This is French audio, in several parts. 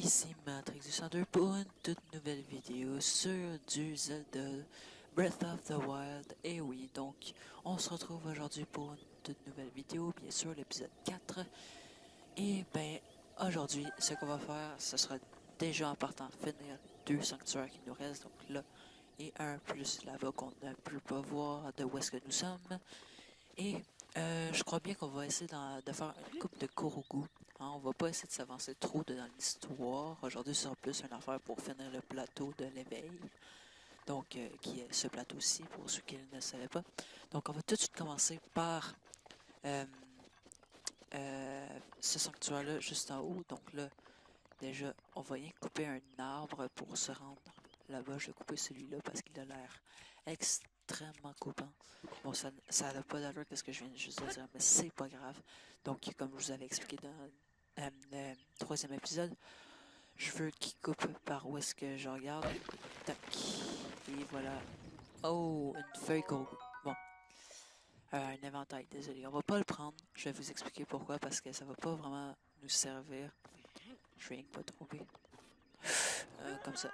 Ici Matrix du 102 pour une toute nouvelle vidéo sur du Zelda Breath of the Wild. Et oui, donc on se retrouve aujourd'hui pour une toute nouvelle vidéo, bien sûr l'épisode 4. Et ben aujourd'hui, ce qu'on va faire, ce sera déjà en partant finir les deux sanctuaires qui nous restent, donc là et un plus là-bas qu'on ne peut pas voir de où est-ce que nous sommes. Et je crois bien qu'on va essayer de faire une coupe de Korogu. Hein, on va pas essayer de s'avancer trop dans l'histoire. Aujourd'hui, ce sera plus une affaire pour finir le plateau de l'éveil. Donc, qui est ce plateau-ci, pour ceux qui ne le savaient pas. Donc, on va tout de suite commencer par euh, ce sanctuaire-là, juste en haut. Donc là, déjà, on va rien couper un arbre pour se rendre là-bas. Je vais couper celui-là parce qu'il a l'air extrêmement coupant. Bon, ça n'a pas d'allure qu'est-ce que je viens juste de dire, mais c'est pas grave. Donc, comme je vous avais expliqué dans le troisième épisode, je veux qu'il coupe par où est-ce que je regarde. Tac. Et voilà. Oh, une feuille Korogu. Bon. Un éventail, désolé. On va pas le prendre. Je vais vous expliquer pourquoi, parce que ça va pas vraiment nous servir. Je vais rien que pas tomber. Comme ça.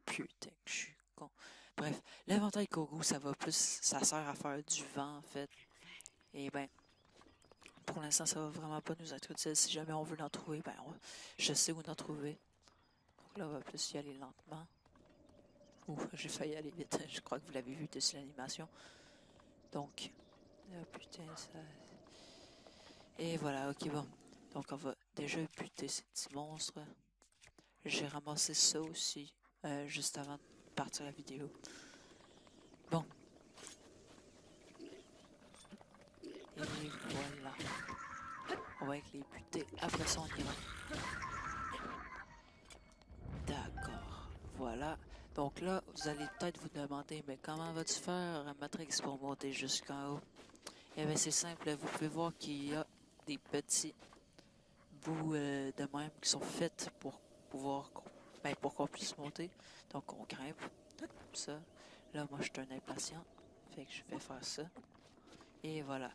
Putain, je suis con. Bref, l'éventail Kogu, ça sert à faire du vent, en fait. Et ben, pour l'instant, ça va vraiment pas nous être utile. Si jamais on veut l'en trouver, je sais où l'en trouver. Donc là, on va plus y aller lentement. Ouh, j'ai failli aller vite. Je crois que vous l'avez vu dessus l'animation. Donc, là, putain, ça... Et voilà, ok, bon. Donc, on va déjà buter ces petits monstres. J'ai ramassé ça aussi, juste avant de partir la vidéo. Bon. Et voilà. On va avec les buter. Après ça, on ira. D'accord. Voilà. Donc là, vous allez peut-être vous demander, mais comment vas-tu faire, Matrix, pour monter jusqu'en haut? Eh bien, c'est simple. Vous pouvez voir qu'il y a des petits bouts de même qui sont faits pour pouvoir, pour qu'on puisse monter. Donc, on grimpe. Comme ça. Là, moi, je suis un impatient. Fait que je vais faire ça. Et voilà.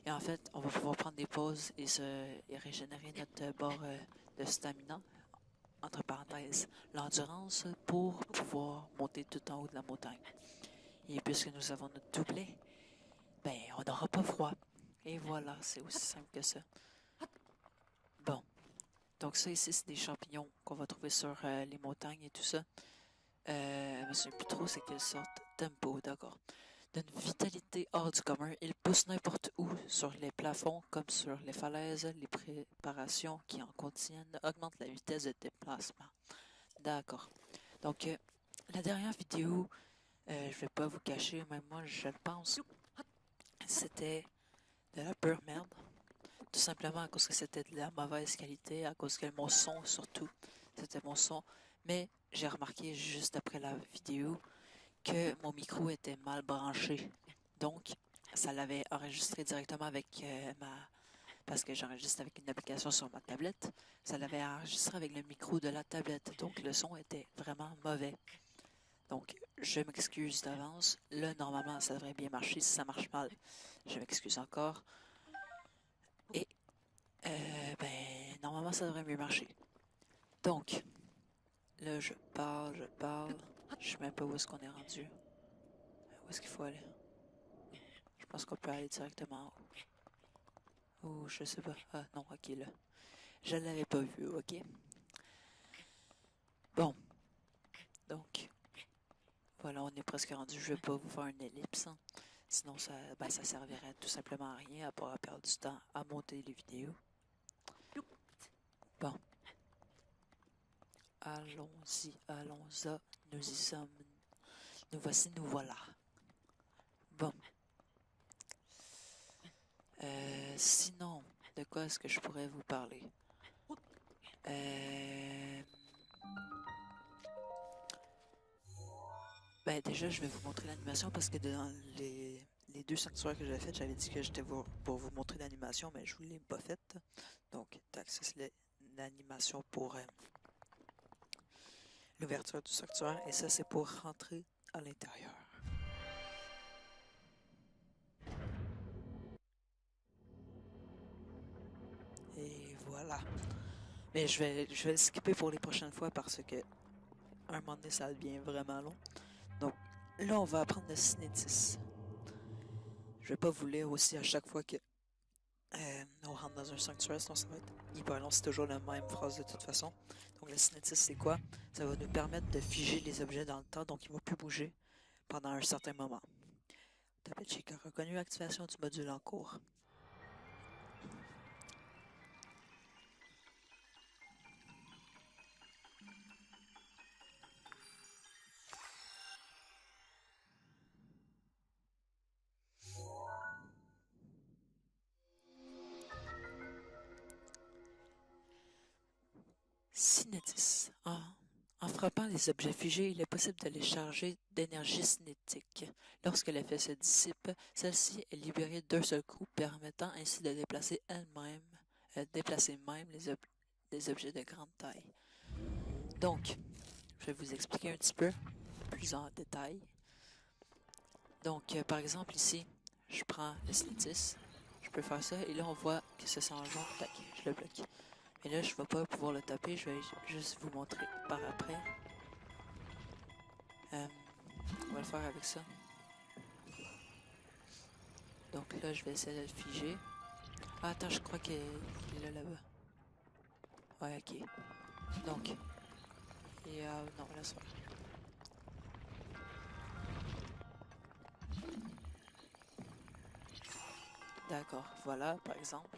Et en fait, on va pouvoir prendre des pauses et régénérer notre barre de stamina, entre parenthèses, l'endurance, pour pouvoir monter tout en haut de la montagne. Et puisque nous avons notre doublet, ben, on n'aura pas froid. Et voilà, c'est aussi simple que ça. Bon. Donc ça ici, c'est des champignons qu'on va trouver sur les montagnes et tout ça. Je me souviens plus trop c'est quelle sorte. Tempo, d'accord. D'une vitalité hors du commun, il pousse n'importe où, sur les plafonds comme sur les falaises. Les préparations qui en contiennent augmentent la vitesse de déplacement. D'accord. Donc, la dernière vidéo, je vais pas vous cacher, même moi je le pense, c'était de la pure merde. Tout simplement à cause que c'était de la mauvaise qualité, à cause que mon son surtout, c'était mon son. Mais j'ai remarqué juste après la vidéo que mon micro était mal branché. Donc, ça l'avait enregistré directement avec parce que j'enregistre avec une application sur ma tablette. Ça l'avait enregistré avec le micro de la tablette. Donc, le son était vraiment mauvais. Donc, je m'excuse d'avance. Là, normalement, ça devrait bien marcher. Si ça marche mal, je m'excuse encore. Et, normalement, ça devrait mieux marcher. Donc, là, je parle. Je sais même pas où est-ce qu'on est rendu. Où est-ce qu'il faut aller? Je pense qu'on peut aller directement en haut. Oh, je sais pas. Ah, non, ok, là. Je l'avais pas vu, ok? Bon. Donc, voilà, on est presque rendu. Je vais pas vous faire une ellipse. Hein. Sinon, ça servirait tout simplement à rien, à part perdre du temps à monter les vidéos. Bon. Allons-y, allons-y. Nous y sommes. Nous voici, nous voilà. Bon. Sinon, de quoi est-ce que je pourrais vous parler? Euh... Ben déjà, je vais vous montrer l'animation parce que dans les deux sanctuaires que j'avais fait, j'avais dit que j'étais pour vous montrer l'animation, mais je vous l'ai pas faite. Donc, tac, ça c'est l'animation pour l'ouverture du sanctuaire et ça c'est pour rentrer à l'intérieur. Et voilà. Mais je vais le skipper pour les prochaines fois parce que un moment donné, ça devient vraiment long. Donc là, on va apprendre le cinétis. Je vais pas vous lire aussi à chaque fois que on rentre dans un sanctuaire, sinon ça va être hyper long. C'est toujours la même phrase de toute façon. Donc le cinétis, c'est quoi? Ça va nous permettre de figer les objets dans le temps, donc ils vont plus bouger pendant un certain moment. Tapet check a reconnu l'activation du module en cours. Cinétis. En frappant les objets figés, il est possible de les charger d'énergie cinétique. Lorsque l'effet se dissipe, celle-ci est libérée d'un seul coup, permettant ainsi de déplacer même les objets de grande taille. Donc, je vais vous expliquer un petit peu plus en détail. Donc, par exemple, ici, je prends le cinétis, je peux faire ça, et là, on voit que ça s'en jaune, tac, je le bloque. Mais là, je ne vais pas pouvoir le taper, je vais juste vous montrer par après. On va le faire avec ça. Donc là, je vais essayer de le figer. Ah, attends, je crois qu'il est là, là-bas. Ouais, ok. Donc, et non, là, ça va. D'accord, voilà, par exemple.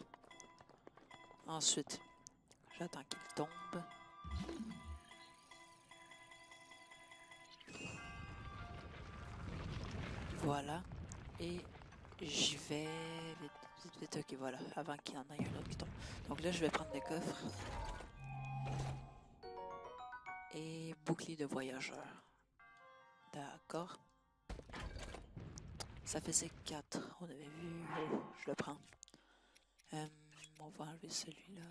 Ensuite, j'attends qu'il tombe. Voilà. Et j'y vais vite, vite, vite. Ok, voilà, avant qu'il y en ait un autre qui tombe. Donc là, je vais prendre le coffre. Et bouclier de voyageur. D'accord. Ça faisait 4. On avait vu. Oh, je le prends. On va enlever celui-là.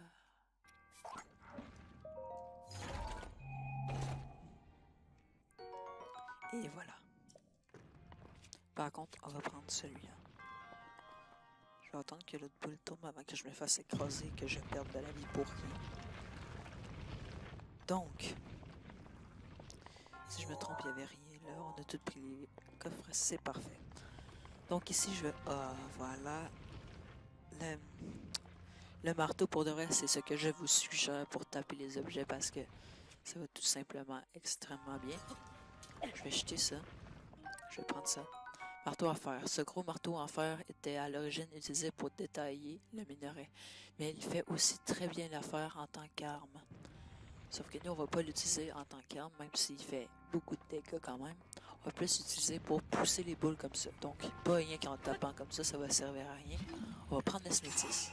Et voilà. Par contre, on va prendre celui-là. Je vais attendre que l'autre boule tombe avant que je me fasse écraser et que je perde de la vie pour rien. Donc, si je me trompe, il n'y avait rien là. On a tout pris les coffres, c'est parfait. Donc ici, je vais... Ah, voilà. Le marteau, pour de vrai, c'est ce que je vous suggère pour taper les objets parce que ça va tout simplement extrêmement bien. Je vais jeter ça. Je vais prendre ça. Marteau en fer. Ce gros marteau en fer était à l'origine utilisé pour détailler le minerai, mais il fait aussi très bien l'affaire en tant qu'arme. Sauf que nous, on va pas l'utiliser en tant qu'arme, même s'il fait beaucoup de dégâts quand même. On va plus l'utiliser pour pousser les boules comme ça. Donc, pas rien qu'en tapant comme ça va servir à rien. On va prendre le smétis.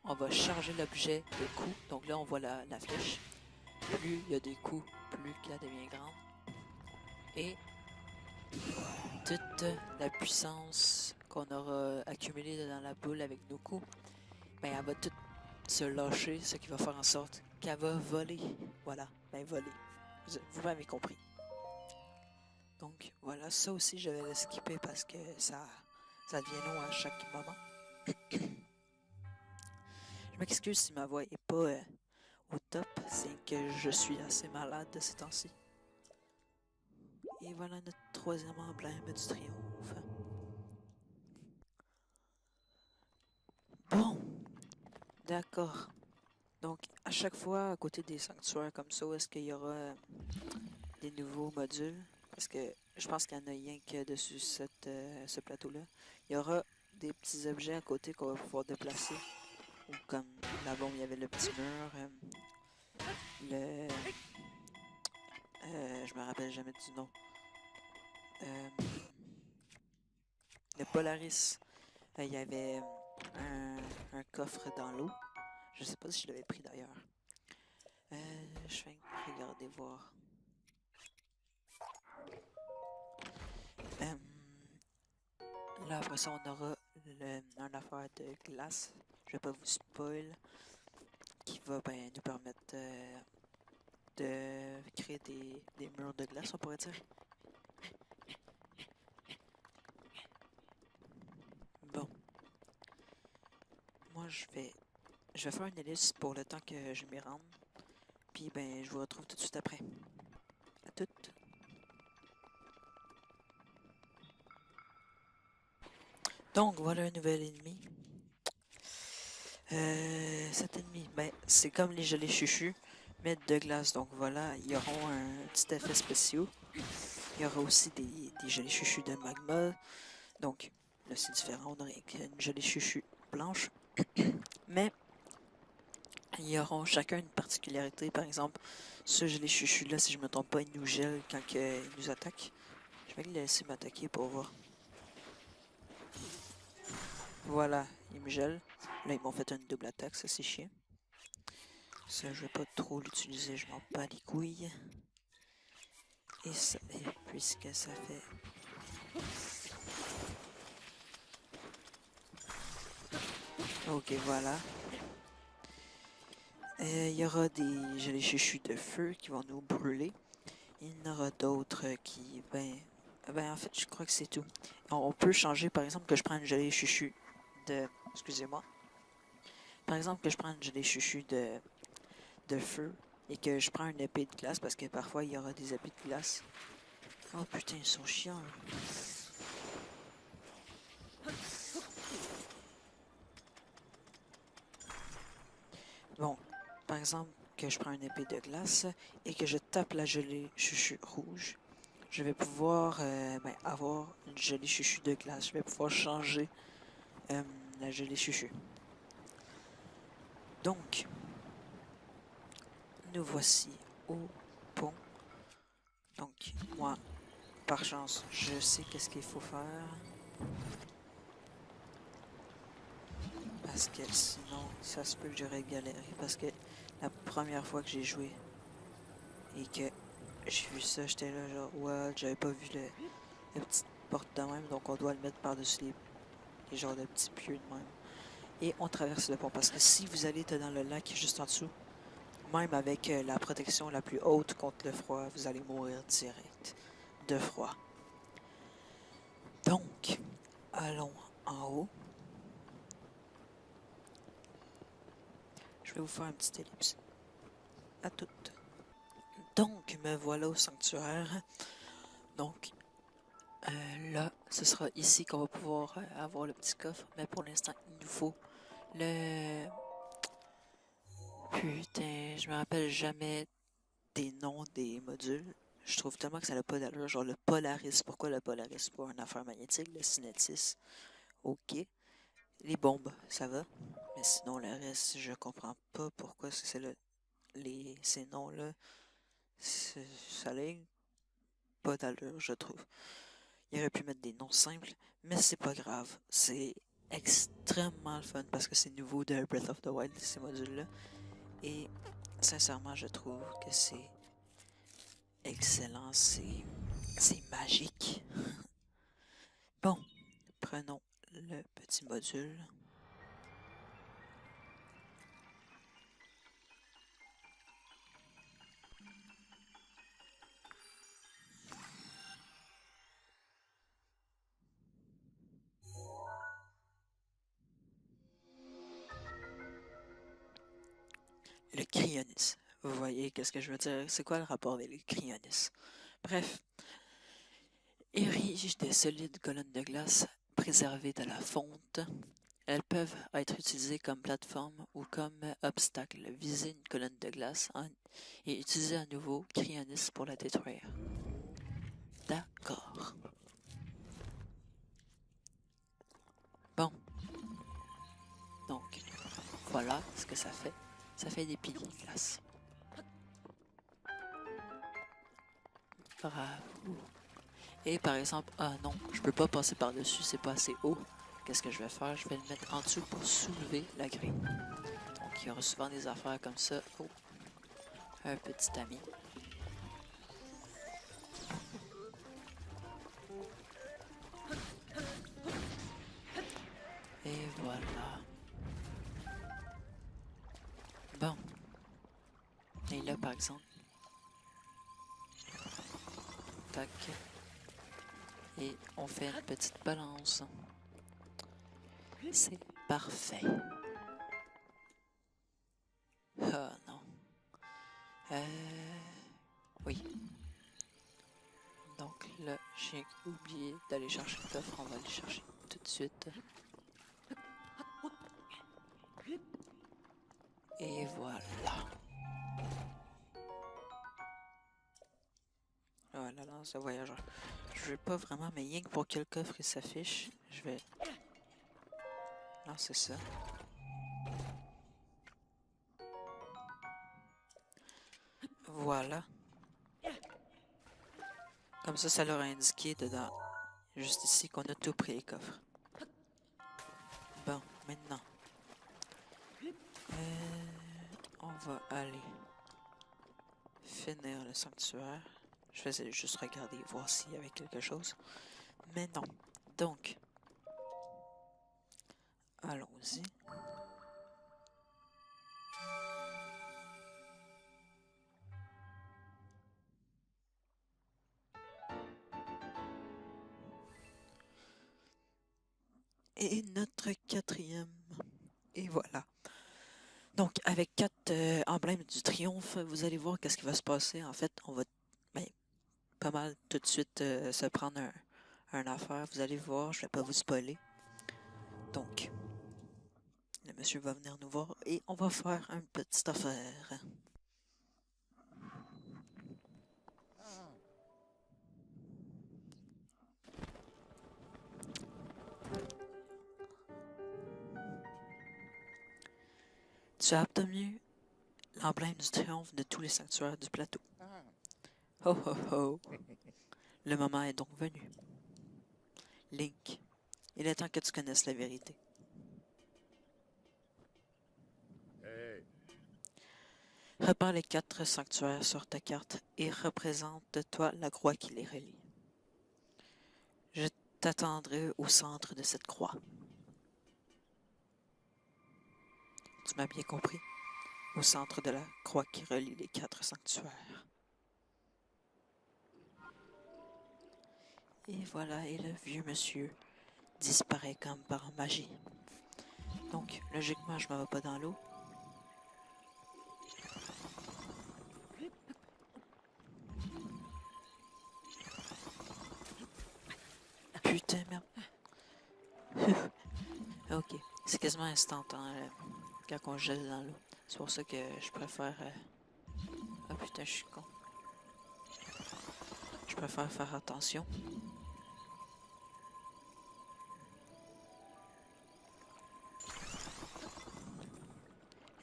On va charger l'objet de coups. Donc là, on voit la flèche. Plus il y a des coups, plus qu'elle devient grande. Et toute la puissance qu'on aura accumulée dans la boule avec nos coups, ben, elle va tout se lâcher, ce qui va faire en sorte qu'elle va voler. Voilà, ben voler. Vous m'avez compris. Donc voilà, ça aussi je vais le skipper parce que ça devient long à chaque moment. Je m'excuse si ma voix est pas au top, c'est que je suis assez malade de ces temps-ci. Et voilà notre troisième emblème du triomphe. Bon, d'accord. Donc, à chaque fois, à côté des sanctuaires comme ça, est-ce qu'il y aura des nouveaux modules? Parce que je pense qu'il y en a rien que dessus ce plateau-là. Il y aura des petits objets à côté qu'on va pouvoir déplacer. Ou comme là-bas, il y avait le petit mur. Le... je me rappelle jamais du nom. Le Polaris. Il y avait un coffre dans l'eau. Je sais pas si je l'avais pris d'ailleurs. Je vais regarder voir. Là, après ça, on aura une affaire de glace. Je vais pas vous spoil. Qui va nous permettre de créer des murs de glace, on pourrait dire. Bon. Moi, je vais je vais faire une ellipse pour le temps que je m'y rende. Puis, ben, je vous retrouve tout de suite après. À toutes. Donc, voilà un nouvel ennemi. Cet ennemi, ben, c'est comme les gelées chuchus, mais de glace. Donc voilà, ils auront un petit effet spécial. Il y aura aussi des gelées chuchus de magma. Donc là, c'est différent. On aurait une gelée chuchu blanche. Mais ils auront chacun une particularité. Par exemple, ce gelé chuchu-là, si je me trompe pas, il nous gèle quand il nous attaque. Je vais le laisser m'attaquer pour voir. Voilà, il me gèle. Là, ils m'ont fait une double attaque, ça c'est chiant. Ça, je vais pas trop l'utiliser, je m'en bats les couilles. Et puisque ça fait... Ok, voilà. Il y aura des gelées chuchus de feu qui vont nous brûler. Il y en aura d'autres qui... Ben, en fait, je crois que c'est tout. On peut changer, par exemple, que je prends une gelée chuchu de... Excusez-moi. Par exemple, que je prends une gelée chuchu de feu et que je prends une épée de glace, parce que parfois, il y aura des épées de glace. Oh putain, ils sont chiants. Bon, par exemple, que je prends une épée de glace et que je tape la gelée chuchu rouge, je vais pouvoir avoir une gelée chuchu de glace. Je vais pouvoir changer la gelée chuchu. Donc, nous voici au pont. Donc, moi, par chance, je sais qu'est-ce qu'il faut faire. Parce que sinon, ça se peut que j'aurais galéré. Parce que la première fois que j'ai joué et que j'ai vu ça, j'étais là genre, ouais, j'avais pas vu la petite porte de même. Donc, on doit le mettre par-dessus les genres de petits pieux de même. Et on traverse le pont. Parce que si vous allez dans le lac juste en dessous, même avec la protection la plus haute contre le froid, vous allez mourir direct de froid. Donc, allons en haut. Je vais vous faire un petit ellipse. À toutes. Donc, me voilà au sanctuaire. Donc, là, ce sera ici qu'on va pouvoir avoir le petit coffre. Mais pour l'instant, il nous faut le... Putain, je me rappelle jamais des noms des modules. Je trouve tellement que ça n'a pas d'allure. Genre le Polaris. Pourquoi le Polaris? Pour une affaire magnétique. Le Cinétis. Ok. Les bombes, ça va. Mais sinon, le reste, je comprends pas pourquoi c'est ces noms-là. Ça n'a pas d'allure, je trouve. Il aurait pu mettre des noms simples, mais c'est pas grave. C'est extrêmement le fun parce que c'est nouveau de Breath of the Wild, ces modules-là. Et sincèrement, je trouve que c'est excellent, c'est magique. Bon, prenons le petit module. Le cryonis. Vous voyez qu'est-ce que je veux dire? C'est quoi le rapport avec le cryonis? Bref, érige des solides colonnes de glace préservées de la fonte. Elles peuvent être utilisées comme plateforme ou comme obstacle. Visez une colonne de glace et utilisez à nouveau cryonis pour la détruire. D'accord. Bon. Donc, voilà ce que ça fait. Ça fait des piliers de glace. Bravo. Et par exemple, ah non, je peux pas passer par-dessus, c'est pas assez haut. Qu'est-ce que je vais faire? Je vais le mettre en dessous pour soulever la grille. Donc, il y aura souvent des affaires comme ça. Oh, un petit ami. Et voilà. Bon. Et là, par exemple. Tac. Et on fait une petite balance. C'est parfait. Oui. Donc là, j'ai oublié d'aller chercher le coffre. On va aller chercher tout de suite. Et voilà. Voilà, lance de voyageur. Je veux pas vraiment, mais rien que pour que le coffre s'affiche, je vais lancer ça. Voilà. Comme ça leur a indiqué dedans, juste ici, qu'on a tout pris les coffres. Bon, maintenant, on va aller finir le sanctuaire. Je faisais juste regarder, voir s'il y avait quelque chose. Mais non. Donc, allons-y. Et notre quatrième. Et voilà. Donc, avec 4 emblèmes du triomphe, vous allez voir qu'est-ce qui va se passer. En fait, on va ben, pas mal tout de suite se prendre un affaire. Vous allez voir, je vais pas vous spoiler. Donc, le monsieur va venir nous voir et on va faire une petite affaire. Tu as obtenu l'emblème du triomphe de tous les sanctuaires du plateau. Ho ho ho! Le moment est donc venu. Link, il est temps que tu connaisses la vérité. Repars les 4 sanctuaires sur ta carte et représente-toi la croix qui les relie. Je t'attendrai au centre de cette croix. Tu m'as bien compris? Au centre de la croix qui relie les 4 sanctuaires. Et voilà, et le vieux monsieur disparaît comme par magie. Donc, logiquement, je ne me vais pas dans l'eau. Putain, merde. Ok, c'est quasiment instantané quand on gèle dans l'eau. C'est pour ça que je préfère... Ah putain, je suis con. Je préfère faire attention.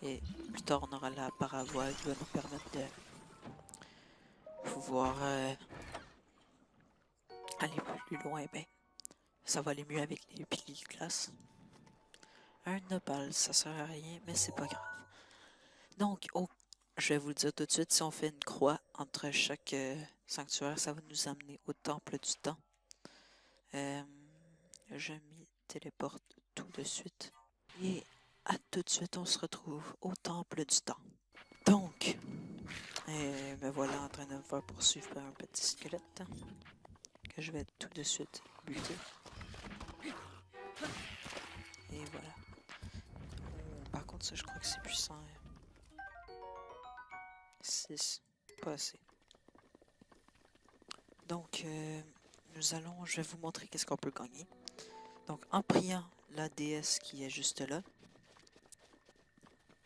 Et plus tard, on aura la paravoile qui va nous permettre de pouvoir aller plus loin. Ben, ça va aller mieux avec les piliers de glace. Un opale, ça sert à rien, mais c'est pas grave. Donc, je vais vous le dire tout de suite, si on fait une croix entre chaque sanctuaire, ça va nous amener au temple du temps. Je m'y téléporte tout de suite. Et à tout de suite, on se retrouve au temple du temps. Donc, me voilà en train de me faire poursuivre par un petit squelette que je vais tout de suite buter. Et voilà. Par contre, ça, je crois que c'est puissant. 6, pas assez. Donc, je vais vous montrer qu'est-ce qu'on peut gagner. Donc, en priant la déesse qui est juste là,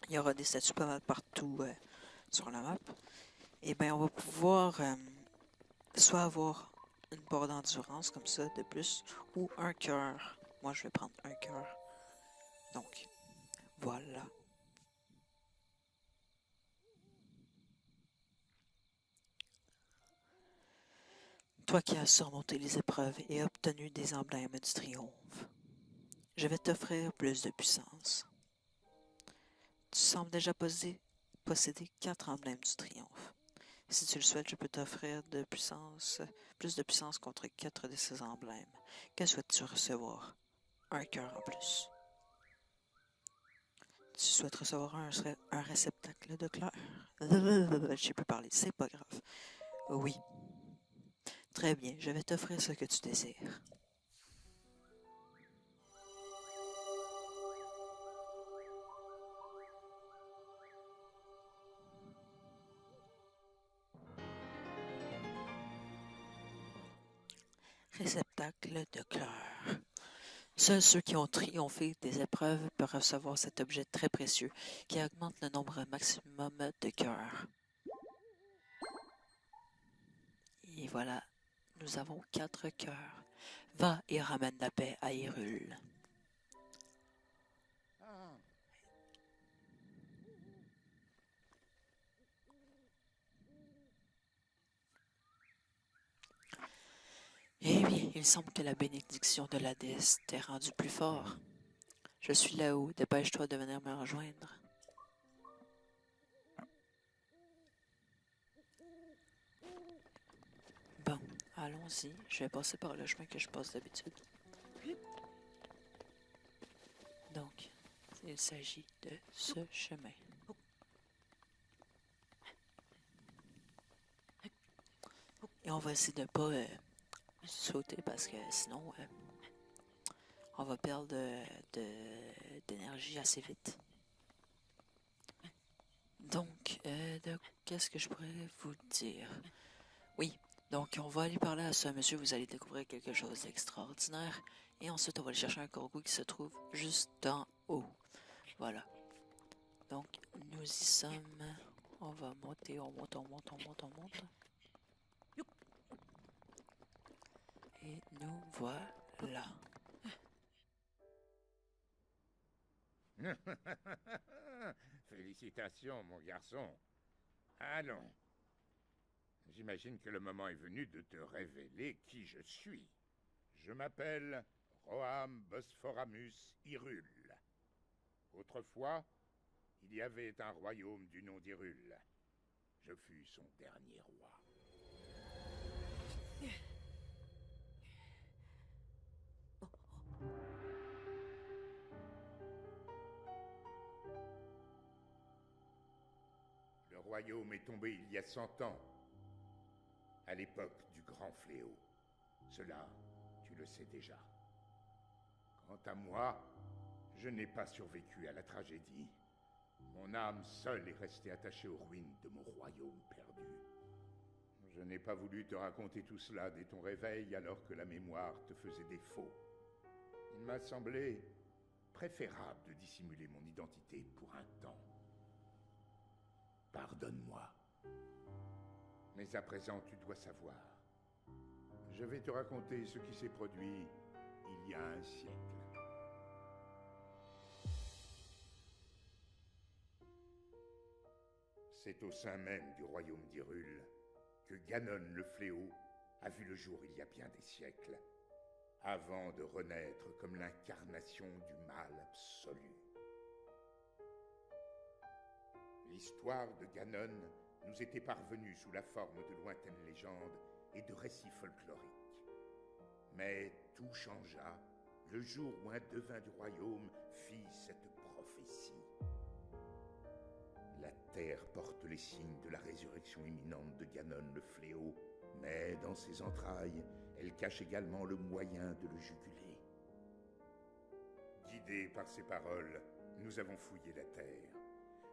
il y aura des statues pas mal partout sur la map. Et bien, on va pouvoir soit avoir une barre d'endurance comme ça de plus, ou un cœur. Moi, je vais prendre un cœur. Donc, voilà. Toi qui as surmonté les épreuves et obtenu des emblèmes du triomphe, je vais t'offrir plus de puissance. Tu sembles déjà posséder 4 emblèmes du triomphe. Si tu le souhaites, je peux t'offrir plus de puissance contre 4 de ces emblèmes. Que souhaites-tu recevoir? Un cœur en plus. Tu souhaites recevoir un réceptacle de cœur? Je sais plus parler, c'est pas grave. Oui. Très bien, je vais t'offrir ce que tu désires. Réceptacle de cœur. Seuls ceux qui ont triomphé des épreuves peuvent recevoir cet objet très précieux qui augmente le nombre maximum de cœurs. Et voilà, nous avons 4 cœurs. Va et ramène la paix à Hyrule. Eh bien, il semble que la bénédiction de la déesse t'ait rendu plus fort. Je suis là-haut, dépêche-toi de venir me rejoindre. Bon, allons-y. Je vais passer par le chemin que je passe d'habitude. Donc, il s'agit de ce chemin. Et on va essayer de ne pas sauter parce que sinon, on va perdre d'énergie assez vite. Donc, qu'est-ce que je pourrais vous dire? Oui, donc on va aller parler à ce monsieur, vous allez découvrir quelque chose d'extraordinaire. Et ensuite, on va aller chercher un corbeau qui se trouve juste en haut. Voilà. Donc, nous y sommes. On va monter, on monte. Et nous voilà. Félicitations, mon garçon. Allons. J'imagine que le moment est venu de te révéler qui je suis. Je m'appelle Roham Bosphoramus Hyrule. Autrefois, il y avait un royaume du nom d'Hyrule. Je fus son dernier roi. Le royaume est tombé il y a 100 ans, à l'époque du grand fléau. Cela, tu le sais déjà. Quant à moi, je n'ai pas survécu à la tragédie. Mon âme seule est restée attachée aux ruines de mon royaume perdu. Je n'ai pas voulu te raconter tout cela dès ton réveil alors que la mémoire te faisait défaut. Il m'a semblé préférable de dissimuler mon identité pour un temps. Pardonne-moi. Mais à présent, tu dois savoir. Je vais te raconter ce qui s'est produit il y a un siècle. C'est au sein même du royaume d'Hyrule que Ganon le Fléau a vu le jour il y a bien des siècles, avant de renaître comme l'incarnation du mal absolu. L'histoire de Ganon nous était parvenue sous la forme de lointaines légendes et de récits folkloriques. Mais tout changea le jour où un devin du royaume fit cette prophétie. La terre porte les signes de la résurrection imminente de Ganon le Fléau, mais dans ses entrailles, elle cache également le moyen de le juguler. Guidés par ces paroles, nous avons fouillé la terre,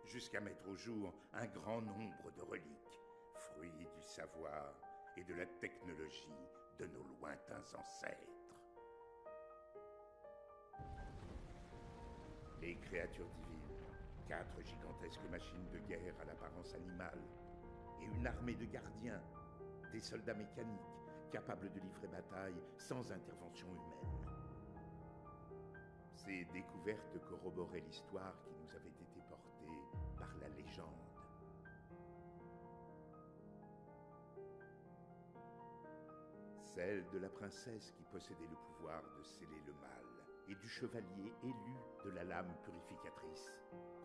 jusqu'à mettre au jour un grand nombre de reliques, fruits du savoir et de la technologie de nos lointains ancêtres. Les créatures divines, 4 gigantesques machines de guerre à l'apparence animale, et une armée de gardiens, des soldats mécaniques capables de livrer bataille sans intervention humaine. Ces découvertes corroboraient l'histoire qui nous avait été portée par la légende. Celle de la princesse qui possédait le pouvoir de sceller le mal, et du chevalier élu de la lame purificatrice.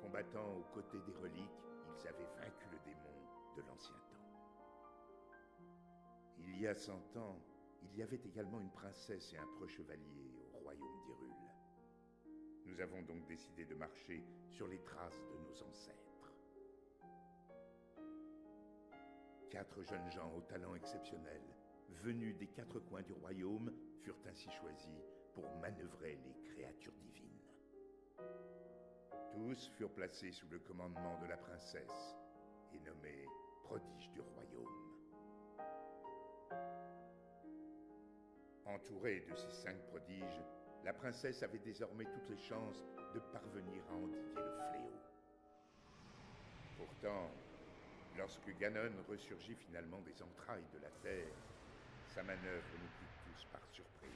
Combattant aux côtés des reliques, ils avaient vaincu le démon de l'ancien temps. Il y a 100 ans, il y avait également une princesse et un preux chevalier au royaume d'Hyrule. Nous avons donc décidé de marcher sur les traces de nos ancêtres. 4 jeunes gens au talent exceptionnel, venus des 4 coins du royaume, furent ainsi choisis pour manœuvrer les créatures divines. Tous furent placés sous le commandement de la princesse et nommés prodiges du royaume. Entourée de ces 5 prodiges, la princesse avait désormais toutes les chances de parvenir à endiguer le fléau. Pourtant, lorsque Ganon ressurgit finalement des entrailles de la Terre, sa manœuvre nous prit tous par surprise.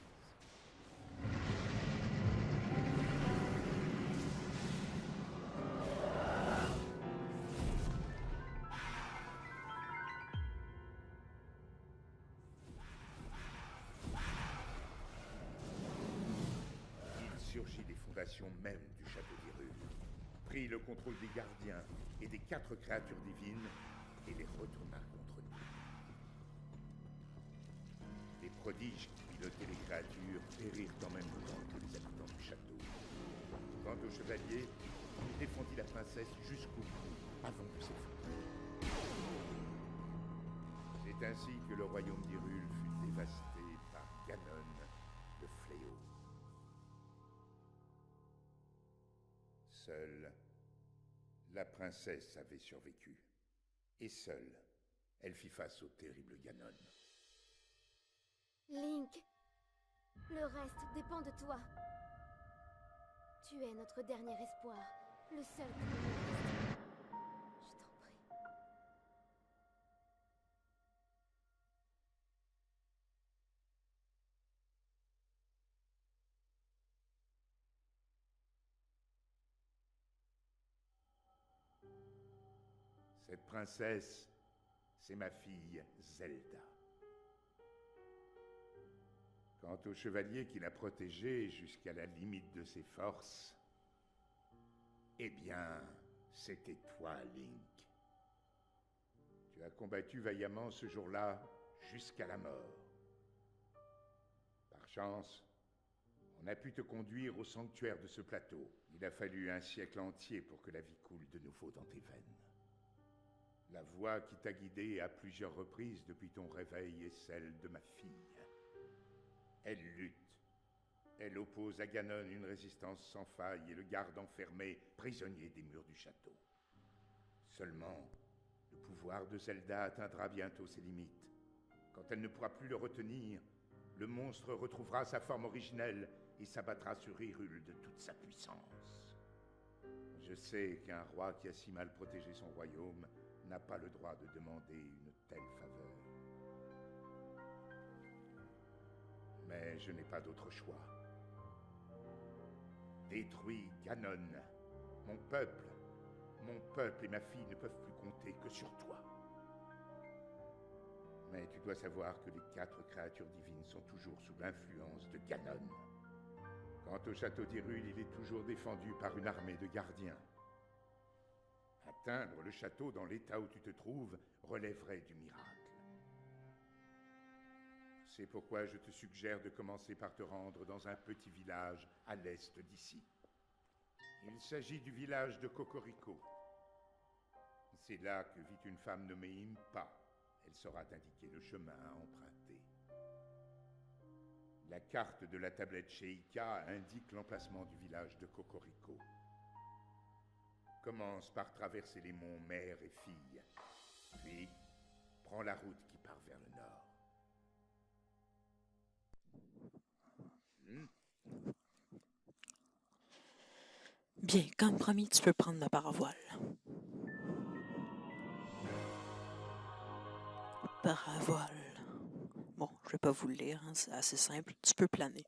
Il surgit des fondations mêmes du château d'Hyrule, prit le contrôle des gardiens et des 4 créatures divines et les retourna contre nous. Les prodiges qui pilotaient les créatures périrent en même temps que les habitants du château. Quant au chevalier, il défendit la princesse jusqu'au bout, avant de s'effondrer. C'est ainsi que le royaume d'Hyrule fut dévasté par Ganon, le fléau. Seule, la princesse avait survécu. Et seule, elle fit face au terrible Ganon. Link, le reste dépend de toi. Tu es notre dernier espoir, le seul qui nous reste. Je t'en prie. Cette princesse, c'est ma fille Zelda. Quant au chevalier qui l'a protégée jusqu'à la limite de ses forces, eh bien, c'était toi, Link. Tu as combattu vaillamment ce jour-là jusqu'à la mort. Par chance, on a pu te conduire au sanctuaire de ce plateau. Il a fallu un siècle entier pour que la vie coule de nouveau dans tes veines. La voix qui t'a guidé à plusieurs reprises depuis ton réveil est celle de ma fille. Elle lutte. Elle oppose à Ganon une résistance sans faille et le garde enfermé, prisonnier des murs du château. Seulement, le pouvoir de Zelda atteindra bientôt ses limites. Quand elle ne pourra plus le retenir, le monstre retrouvera sa forme originelle et s'abattra sur Hyrule de toute sa puissance. Je sais qu'un roi qui a si mal protégé son royaume n'a pas le droit de demander une telle faveur. Mais je n'ai pas d'autre choix. Détruis Ganon. Mon peuple et ma fille ne peuvent plus compter que sur toi. Mais tu dois savoir que les 4 créatures divines sont toujours sous l'influence de Ganon. Quant au château d'Hyrule, il est toujours défendu par une armée de gardiens. Atteindre le château dans l'état où tu te trouves relèverait du miracle. C'est pourquoi je te suggère de commencer par te rendre dans un petit village à l'est d'ici. Il s'agit du village de Cocorico. C'est là que vit une femme nommée Impa. Elle saura t'indiquer le chemin à emprunter. La carte de la tablette Sheikah indique l'emplacement du village de Cocorico. Commence par traverser les monts mère et fille, puis prends la route qui part vers le nord. Bien, comme promis, tu peux prendre ma paravoile. Paravoile. Bon, je vais pas vous le lire, hein, c'est assez simple. Tu peux planer.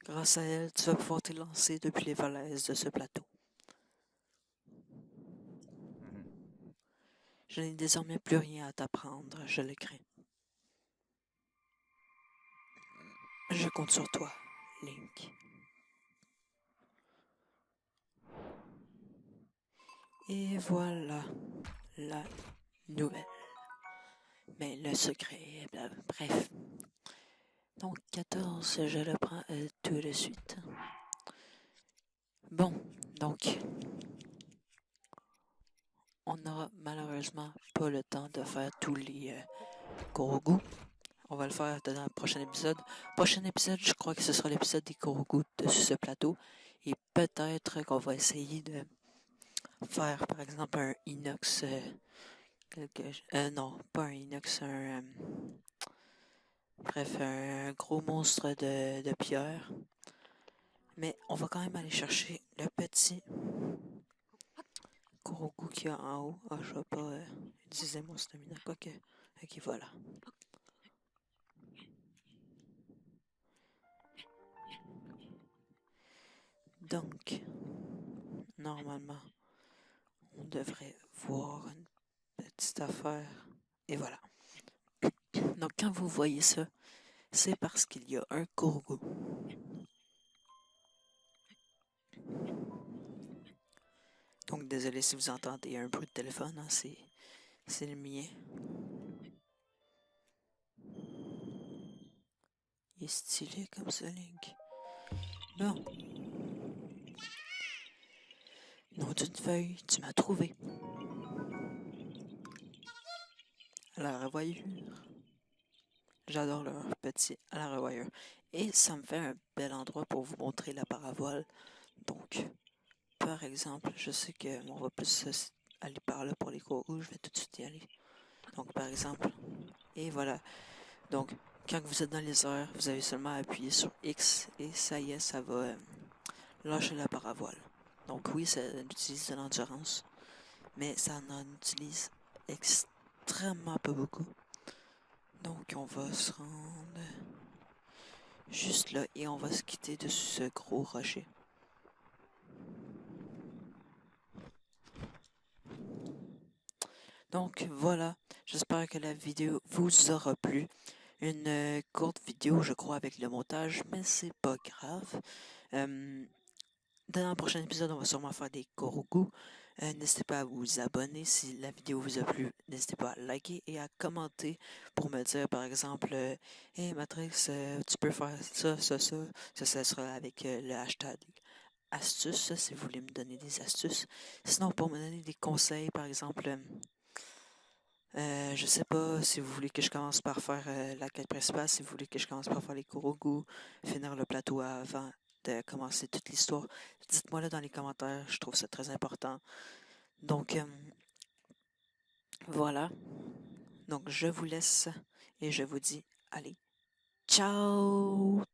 Grâce à elle, tu vas pouvoir t'élancer depuis les falaises de ce plateau. Je n'ai désormais plus rien à t'apprendre, je le crains. Je compte sur toi, Link. Et voilà la nouvelle. Mais le secret, bref. Donc 14, je le prends tout de suite. Bon, donc on n'aura malheureusement pas le temps de faire tous les Korogu. On va le faire dans le prochain épisode. Prochain épisode, je crois que ce sera l'épisode des Korogu de ce plateau. Et peut-être qu'on va essayer de faire, par exemple, un inox. Non, pas un inox, bref, un gros monstre de pierre. Mais on va quand même aller chercher le petit Kurogu qu'il y a en haut. Ah, je vais pas utiliser mon stamina. Quoique. Ok, voilà. Donc, normalement, on devrait voir une petite affaire. Et voilà. Donc, quand vous voyez ça, c'est parce qu'il y a un Kurogu. Donc, désolé si vous entendez un bruit de téléphone, hein, c'est le mien. Il est stylé comme ça, Link. Bon. Nom d'une feuille, tu m'as trouvé. À la revoyure. J'adore leur petit à la revoyure. Et ça me fait un bel endroit pour vous montrer la parabole. Donc, par exemple, je sais que on va plus aller par là pour les cours où je vais tout de suite y aller. Donc, par exemple, et voilà. Donc, quand vous êtes dans les airs, vous avez seulement à appuyer sur X et ça y est, ça va lâcher la parabole. Donc oui, ça utilise de l'endurance, mais ça en utilise extrêmement pas beaucoup. Donc on va se rendre juste là et on va se quitter de ce gros rocher. Donc voilà, j'espère que la vidéo vous aura plu. Une courte vidéo, je crois, avec le montage, mais c'est pas grave. Dans le prochain épisode, on va sûrement faire des Korogu. N'hésitez pas à vous abonner si la vidéo vous a plu. N'hésitez pas à liker et à commenter pour me dire, par exemple, Hey Matrix, tu peux faire ça, ça, ça. Ça sera avec le hashtag astuces, si vous voulez me donner des astuces. Sinon, pour me donner des conseils, par exemple, je sais pas si vous voulez que je commence par faire la quête principale, si vous voulez que je commence par faire les Korogu, finir le plateau avant de commencer toute l'histoire. Dites-moi là dans les commentaires, je trouve ça très important. Donc, voilà. Donc, je vous laisse et je vous dis, allez, ciao!